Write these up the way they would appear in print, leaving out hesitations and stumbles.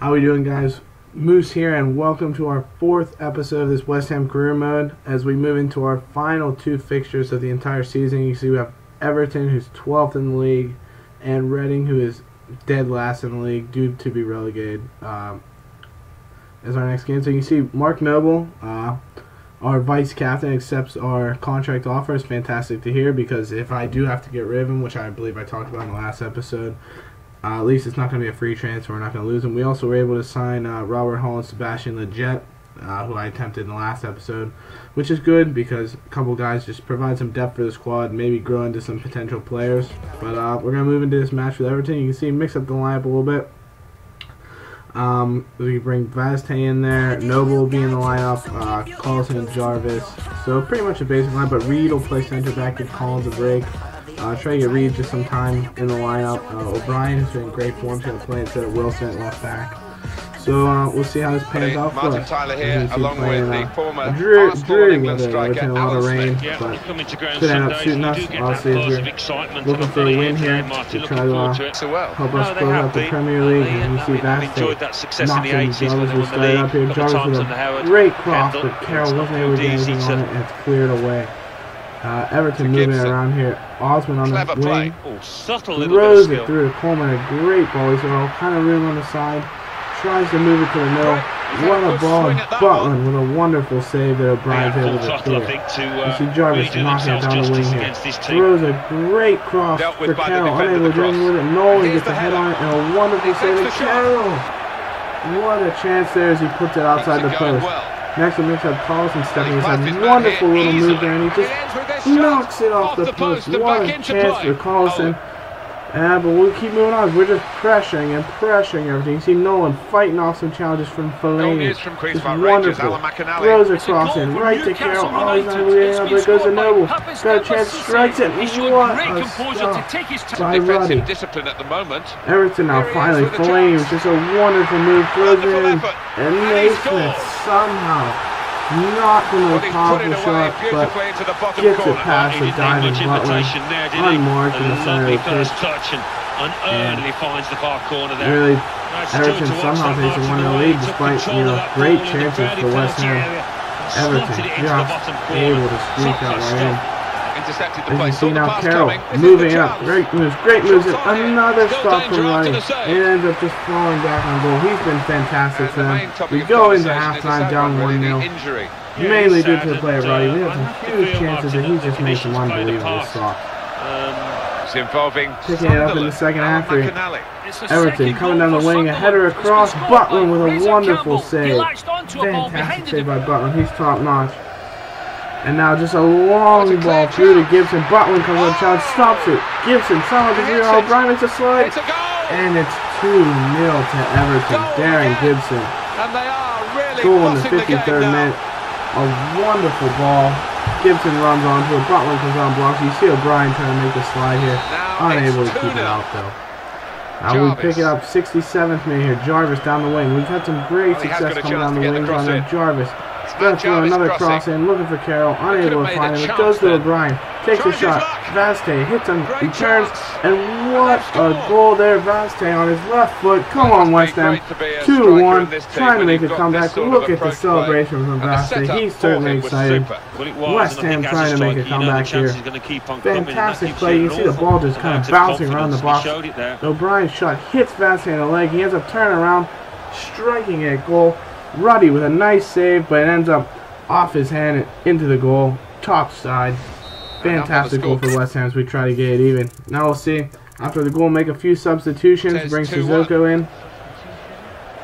How we doing, guys? Moose here, and welcome to our 4th episode of this West Ham career mode as we move into our final 2 fixtures of the entire season. You see we have Everton, who's 12th in the league, and Reading, who is dead last in the league, due to be relegated as our next game. So you see Mark Noble, our vice captain, accepts our contract offer. It's fantastic to hear, because if I do have to get rid of him, which I believe I talked about in the last episode, at least it's not going to be a free transfer. We're not going to lose him. We also were able to sign Robert Hall and Sebastian Leggett, who I attempted in the last episode, which is good because a couple guys just provide some depth for the squad, maybe grow into some potential players. But we're going to move into this match with Everton. You can see mix up the lineup a little bit. We bring Vazte in there. Noble will be in the lineup. Collison and Jarvis. So pretty much a basic lineup, but Reed will play center back, give Collins a break. Try to get Reed just some time in the lineup. O'Brien has been in great form. He's going to play instead of Wilson at left back. So we'll see how this pans out for us. Tyler here, along with the former dreary England weather, striker, a lot of rain, but could end up suiting us. Obviously, as we're looking for a win here to try to help us close out the Premier League. And you see Vazte knocking Jarvis. We started up here. Jarvis with a great cross, but Carroll wasn't able to get anything on it, and it's cleared away. Everton moving around here. Osman on the wing. Throws it through to Coleman. A great ball. He's got all kind of room on the side. Tries to move it to the middle. What a ball. Butland with a wonderful save that O'Brien's able to clear. You see Jarvis knocking it down the wing here. Throws a great cross for Carroll. Unable to do anything with it. Nolan gets a head on it, and a wonderful save to Carroll. What a chance there as he puts it outside the post. Next we have Collison stepping inside. Wonderful little move there, and he just knocks it off the post. What a chance for Collison. But we'll keep moving on. We're just pressuring and pressuring everything. You see Nolan fighting off some challenges from Fellaini. Just wonderful. Throws a cross in right to Carroll. Oh, he's not able to get out, but it goes to Noble. Got a chance, strikes it. What a stop by Ruddy. Everton now finally. Fellaini was just a wonderful move. Throws it in. And Naismith somehow not the most powerful shot, but gets it past the diving Butland, unmarked in the center of the pitch. Really, Everton somehow takes a 1-0 lead despite great chances for West Ham. Everton just able to squeak that right in. As you see now, Carroll moving up, great moves, and another stop from Ruddy. It ends up just falling back on goal. He's been fantastic for them. We go into halftime down 1-0, mainly due to the play of Ruddy. We have some huge chances, and he just makes some unbelievable stop. Picking it up in the second half here. Everton coming down the wing, a header across, Butland with a wonderful save. Fantastic save by Butland. He's top notch. And now just a long ball through to Gibson. Butland comes on, challenge, stops it. Gibson somehow to 0. O'Brien makes a slide. And it's 2-0 to Everton. Darren Gibson. Goal in the 53rd minute. A wonderful ball. Gibson runs onto it. Butland comes on, blocks. You see O'Brien trying to make the slide here. Unable to keep it out though. Now we pick it up 67th minute here. Jarvis down the wing. We've had some great success coming down the wing on Jarvis. Gonna throw another cross in, looking for Carroll, unable to find him. It goes to O'Brien, takes a shot. Vazte hits him, he turns, and what a goal there, Vazte on his left foot. Come on, West Ham, 2-1, trying to make a comeback. Look at the celebration from Vazte. He's certainly excited. West Ham trying to make a comeback here. Fantastic play. You can see the ball just kind of bouncing around the box. O'Brien's shot hits Vazte in the leg. He ends up turning around, striking it goal. Ruddy with a nice save, but it ends up off his hand into the goal. Top side. Fantastic goal for West Ham as we try to get it even. Now we'll see. After the goal, make a few substitutions. Bring Sissoko in.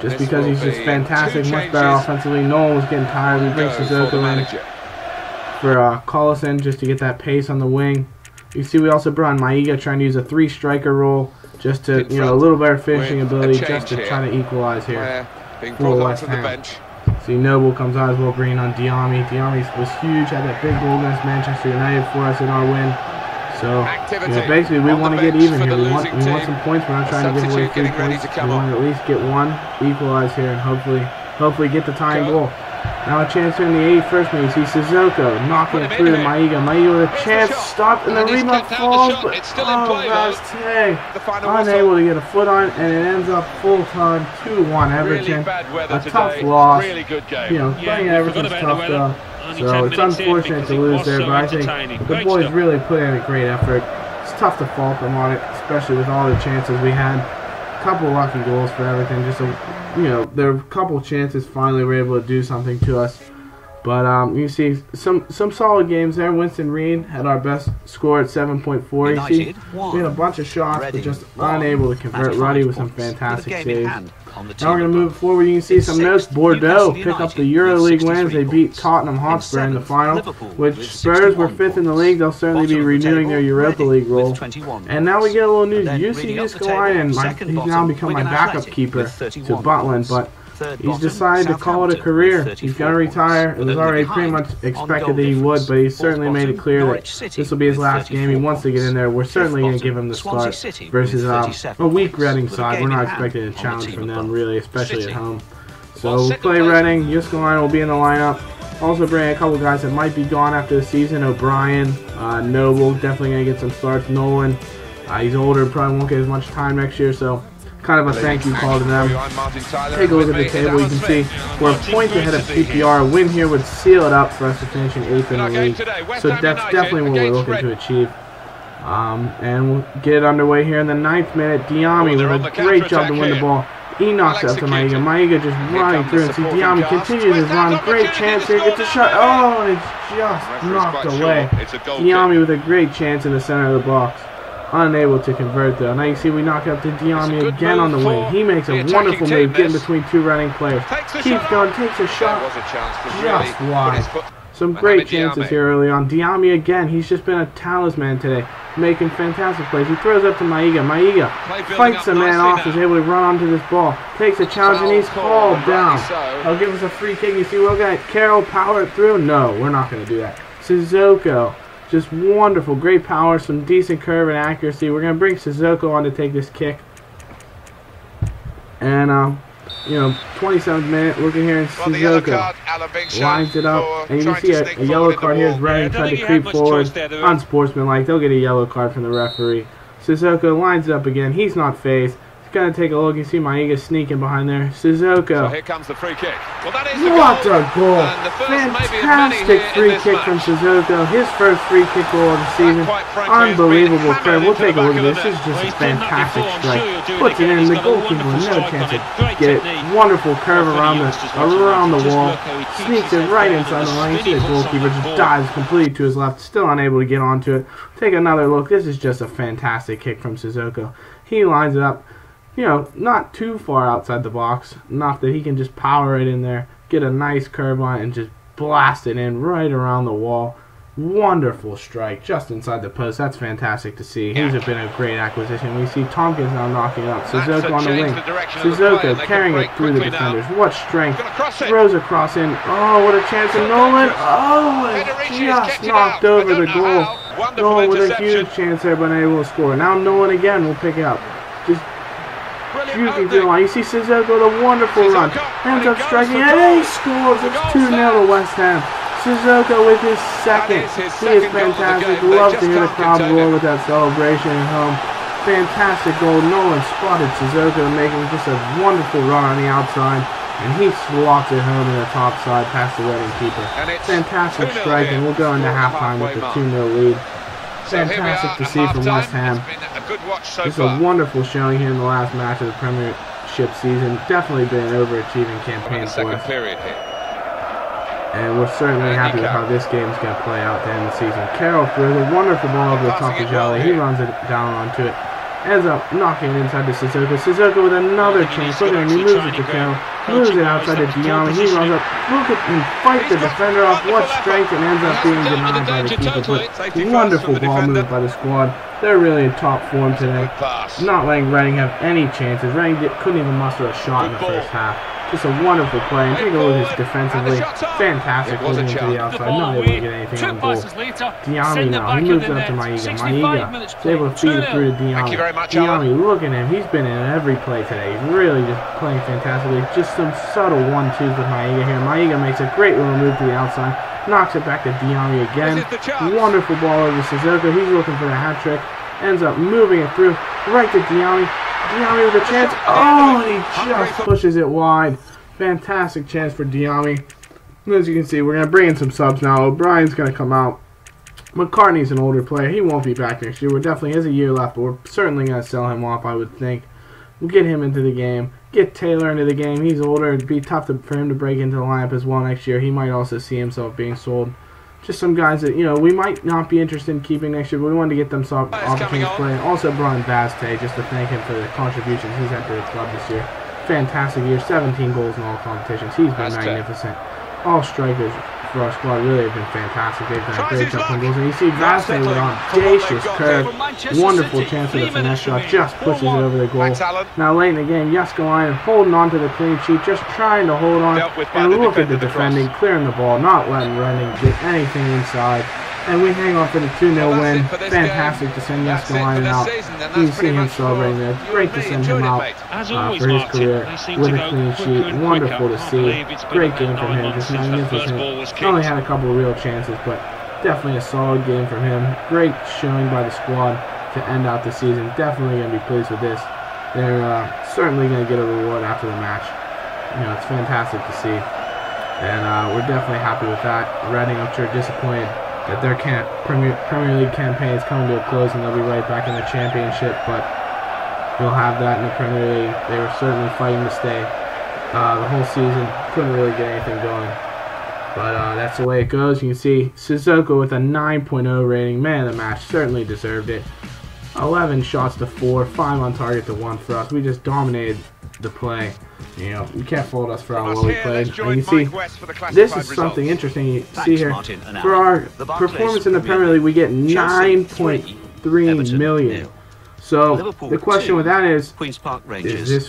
Just because he's just fantastic. Much better offensively. Nolan was getting tired. We bring Sissoko in for Collison just to get that pace on the wing. You see we also brought in Maiga trying to use a 3-striker role. Just to, a little better finishing ability just to try to equalize here. For West Ham. See Noble comes out as well, bringing on Diami. Diami was huge, had that big goal against Manchester United for us in our win. So basically we want to get even here. We want some points. We're not trying to give away 3 points. We want to at least get one, equalize here, and hopefully get the tying goal. Now a chance here in the 81st minute. You see Sissoko knocking it through to Maiga. Maiga with a chance, stopped, and the rebound falls, but Vazte unable to get a foot on, and it ends up full time 2-1 Everton. A tough loss. You know, playing Everton's tough though. So it's unfortunate to lose there, but I think the boys really put in a great effort. It's tough to fault them on it, especially with all the chances we had. A couple lucky goals for Everton. Just you know, there were a couple chances finally were able to do something to us. But you see some solid games there. Winston Reid had our best score at 7.4. You see, we had a bunch of shots, but just unable to convert. Ruddy with some fantastic saves. Now we're going to move forward. You can see some notes. Bordeaux pick up the EuroLeague wins. They beat Tottenham Hotspur in the final, which Spurs were 5th in the league. They'll certainly be renewing their Europa League role. And now we get a little news. UC Uskalainen, he's now become my backup keeper to Butland, but he's decided to call it a career. He's going to retire. It was already pretty much expected that he would, but he's certainly made it clear that this will be his last game. He wants to get in there. We're certainly going to give him the start versus a weak Reading side. We're not expecting a challenge from them, really, especially at home. So we'll play Reading. Uskalainen will be in the lineup. Also bring a couple guys that might be gone after the season. O'Brien, Noble, definitely going to get some starts. Nolan, he's older, probably won't get as much time next year, so kind of a thank you call to them. Take a look at the table. You can see we're a point ahead of PPR. A win here would seal it up for us to finish in 8th in the league. So that's definitely what we're looking to achieve. And we'll get it underway here in the 9th minute. Diami with a great job to win the ball. He knocks it up to Maiga. Maiga just running through, and see Diami continues his run. Great chance here. Gets a shot. Oh, and it's just knocked away. Diami with a great chance in the center of the box. Unable to convert though. Now you see we knock up to Diami again on the wing. He makes a wonderful move, getting between two running players. Keeps going, takes a shot just wide. Some great chances here early on. Diami again, he's just been a talisman today, making fantastic plays. He throws up to Maiga. Maiga fights the man off, is able to run onto this ball. Takes a challenge and he's called down. I'll give us a free kick. You see, we're going to Carroll power it through. No, we're not going to do that. Sissoko. Just wonderful, great power, some decent curve and accuracy. We're going to bring Sissoko on to take this kick. And, you know, 27th minute, looking here, and Sissoko lines it up. And you can see a yellow card here as Reading tried to creep forward. Unsportsmanlike, they'll get a yellow card from the referee. Sissoko lines it up again. He's not phased. Gonna take a look. You see Maiga sneaking behind there. Sissoko. So here comes the free kick. Well, that is what a goal! Fantastic free kick from Sissoko. His first free kick goal of the season. Unbelievable play. We'll take a look at this. This is just a fantastic strike. Puts it in. The goalkeeper with no chance to get it. Wonderful curve around the wall. Sneaks it right inside the line. You see the goalkeeper just dives completely to his left. Still unable to get onto it. Take another look. This is just a fantastic kick from Sissoko. He lines it up. You know, not too far outside the box, enough that he can just power it in there, get a nice curve on it, and just blast it in right around the wall. Wonderful strike, just inside the post. That's fantastic to see. He's been a great acquisition. We see Tompkins now knocking it out. Sissoko on the wing. Sissoko carrying it through the defenders. What strength. Throws a cross in. Oh, what a chance of Nolan. Oh, and just knocked over the goal. Nolan with a huge chance there, but unable to score. Now Nolan again will pick it up. Just shooting through the line. You see Sissoko with a wonderful run. Ends up striking, and he scores. It's 2-0 to West Ham. Sissoko with his second. He is fantastic. Love to hear the crowd roar with that celebration at home. Fantastic goal. Nolan spotted Sissoko, making just a wonderful run on the outside. And he slots it home in the top side past the Reading keeper. Fantastic strike, and we'll go into halftime with a 2-0 lead. Fantastic to see from West Ham. Just a wonderful showing here in the last match of the Premiership season. Definitely been an overachieving campaign for us. And we're certainly happy with how this game is going to play out to end the season. Carroll throws a wonderful ball over the top of Jolly. He runs it down onto it. Ends up knocking it inside to Sissoko. Sissoko with another chance. Look at him. He moves it to Carroll. Moves it outside to Diami. He runs up. Look at him fight the defender off. What strength, and ends up being denied by the keeper. But wonderful ball movement by the squad. They're really in top form today. Not letting Reading have any chances. Reading couldn't even muster a shot in the first half. Just a wonderful play. And take a look at his defensively. Fantastic moving to the outside. Not able to get anything on goal. Diami now. He moves up to Maiga. Maiga is able to feed it through to Diami. Diami, look at him. He's been in every play today. He's really just playing fantastically. Just some subtle 1-2s with Maiga here. Maiga makes a great little move to the outside. Knocks it back to Diami again. Wonderful ball over to Sissoko. He's looking for the hat trick. Ends up moving it through right to Diami. Diami with a chance. Oh, he just pushes it wide. Fantastic chance for Diami. As you can see, we're going to bring in some subs now. O'Brien's going to come out. McCartney's an older player. He won't be back next year. We're definitely has a year left, but we're certainly going to sell him off, I would think. We'll get him into the game. Get Taylor into the game. He's older. It'd be tough for him to break into the lineup as well next year. He might also see himself being sold. Just some guys that, you know, we might not be interested in keeping next year, but we wanted to get them some opportunities to play. And also Brian Baste, just to thank him for the contributions he's had to the club this year. Fantastic year, 17 goals in all competitions. He's been magnificent. All strikers for our squad really have been fantastic. They've done a great job on goals. And you see Baste with an audacious curve. Wonderful chance for the finesse shot. Just pushes it over the goal. Now late in the game, Jääskeläinen holding on to the clean sheet, just trying to hold on. And look at the defending, clearing the ball, not letting Reading get anything inside. And we hang on for the 2-0 win. Fantastic to send Jääskeläinen out. You see him celebrating there. Great to send him out for his career with a clean sheet. Wonderful to see. Great game from him. Just magnificent. Only had a couple of real chances, but definitely a solid game from him. Great showing by the squad to end out the season. Definitely going to be pleased with this. They're certainly going to get a reward after the match. You know, it's fantastic to see. And we're definitely happy with that. Reading, I'm sure, disappointed that their Premier League campaign is coming to a close and they'll be right back in the Championship, but you'll have that in the Premier League. They were certainly fighting to stay the whole season. Couldn't really get anything going. But that's the way it goes. You can see Sissoko with a 9.0 rating. Man of the match. Certainly deserved it. 11 shots to 4. 5 on target to 1 for us. We just dominated the play. You know, you can't fault us for how well we played. And you see, this is something interesting you see here. For our performance in the Premier League, we get 9.3 million. So the question with that is this,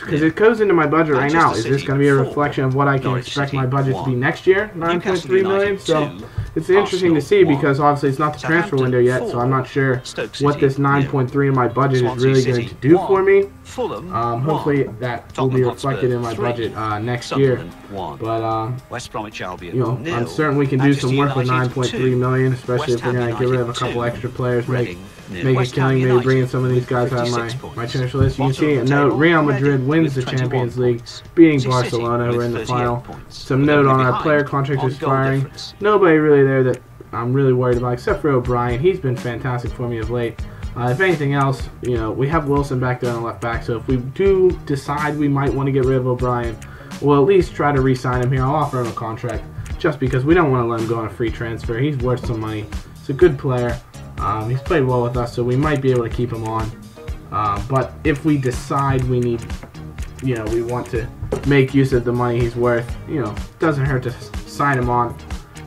because it goes into my budget right now, is this going to be a reflection of what I can expect my budget to be next year? 9.3 million? So it's interesting to see because obviously it's not the transfer window yet, so I'm not sure what this 9.3 in my budget is really going to do for me. Hopefully that will be reflected in my budget next year. But you know, I'm certain we can do some work with 9.3 million, especially if we're going to get rid of a couple extra players, make a killing, maybe bring in some of these guys out of my transfer list. You can see a note, Real Madrid wins the Champions League, beating Barcelona, who are in the final. Some note on our player contract expiring. Nobody really there that I'm really worried about, except for O'Brien. He's been fantastic for me of late. If anything else, you know, we have Wilson back there on the left back, so if we do decide we might want to get rid of O'Brien, we'll at least try to re-sign him here. I'll offer him a contract, just because we don't want to let him go on a free transfer. He's worth some money. He's a good player. He's played well with us, so we might be able to keep him on. But if we decide we need, you know, we want to make use of the money he's worth, you know, it doesn't hurt to sign him on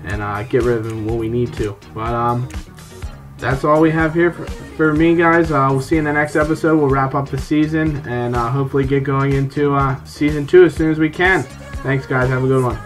and get rid of him when we need to. But that's all we have here for me, guys. We'll see you in the next episode. We'll wrap up the season and hopefully get going into Season 2 as soon as we can. Thanks, guys. Have a good one.